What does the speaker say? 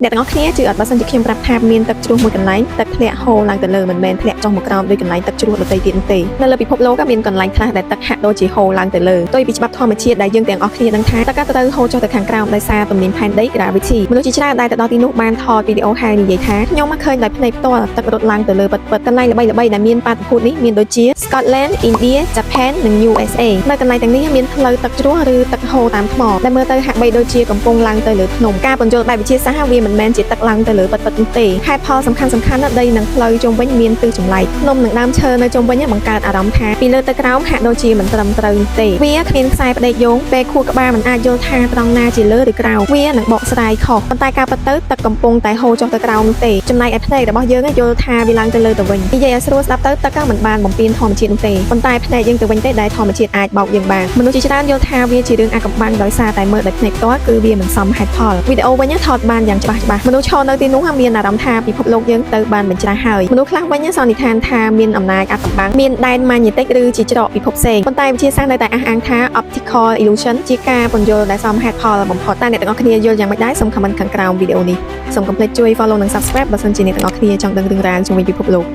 អ្នកទាំងអស់គ្នាជឿអត់បើសិនជាខ្ញុំប្រាប់ថាមានទឹកជ្រោះមួយកន្លែងទឹកធ្លាក់ហូរឡើងទៅលើមិនមែនធ្លាក់ចុះមកក្រោមដោយកន្លែងទឹកជ្រោះដទៃទៀតទេនៅលើពិភពលោកមានកន្លែងខ្លះដែលទឹកហាក់ដូចជាហូរឡើងទៅលើដោយពីច្បាប់ធម្មជាតិដែលយើងទាំងអស់គ្នាដឹងថាទឹកក៏ត្រូវហូរចុះទៅខាងក្រោមដោយសារទំនាញផែនដី gravity មនុស្សជាច្រើនដែលទៅដល់ទីនោះបានថតវីដេអូហើយនិយាយថាខ្ញុំមកឃើញដោយភ្នែកផ្ទាល់ទឹករត់ឡើងទៅលើពិតៗកន្លែងល្បីៗដែលមានបាតុភូតនេះមានដូចជា Scotland India Japan និង USA នៅកន្លែងទាំងនេះមានផ្លូវទឹកជ្រោះឬទឹកហូរតាមថ្មដែលមើលទៅហាក់បីដូចជាកំពុងឡើងទៅលើភ្នំការពន្យល់បែបវិទ្យាសាស្ត្រវាមិនមែនជាទឹកឡើងទៅលើពិតៗនោះទេហេតុផលសំខាន់ៗណាស់ដីនិងផ្លូវជុំវិញមានទិសចម្លែកភ្នំនិងដើមឈើនៅជុំវិញបង្កើតអារម្មណ៍ថាពីលើទៅក្រោមហាក់ដូចជាមិនត្រឹមត្រូវទេវាគ្មានខ្សែផ្ដេកយោងពេលខួរក្បាលមិនអាចយល់ថាត្រង់ណាជាលើឬក្រោមវានឹងបកស្រាយខុសប៉ុន្តែការពិតទៅទឹកកំពុងតែហូរចុះទៅក្រោមនោះទេចំណែកឯភ្នែករបស់យើងយល់ថាវាឡើងទៅលើទៅវិញនិយាយឲ្យស្រួលស្ដាប់ទៅទឹកមិនបានបំពេញធម្មជាតិនោះទេប៉ុន្តែភ្នែកយើងទៅវិញទេដែលធម្មជាតិអាចបោកយើងបានមនុស្សជាច្រើនយល់ថាវាជារឿងអាកំបាំងដោយសារតែមើលដោយភ្នែកផ្ទាល់គឺវាមិនសមហេតុផលវីដេអូវិញថតបានយ៉ាងច្បាស់មនុស្សឈរនៅទីនោះមានអារម្មណ៍ថាពិភពលោកយើងទៅបានបញ្ច្រាស់ហើយមនុស្សខ្លះវិញសន្និដ្ឋានថាមានអំណាចអាថ៌កំបាំងមានដែនម៉ាញ៉េទិកឬជាច្រកពិភពផ្សេងប៉ុន្តែវិទ្យាសាស្ត្រនៅតែអះអាងថា optical illusion ជាការពន្យល់ដែលសមហេតុផលបំផុតតែអ្នកទាំងអស់គ្នាយល់យ៉ាងម៉េចដែរសូម comment ខាងក្រោមវីដេអូនេះសូមកុំភ្លេចជួយ follow និង subscribe បើសិនជាអ្នកទាំងអស់គ្នាចង់ដឹងរឿងរ៉ាវជុំវិញពិភពលោក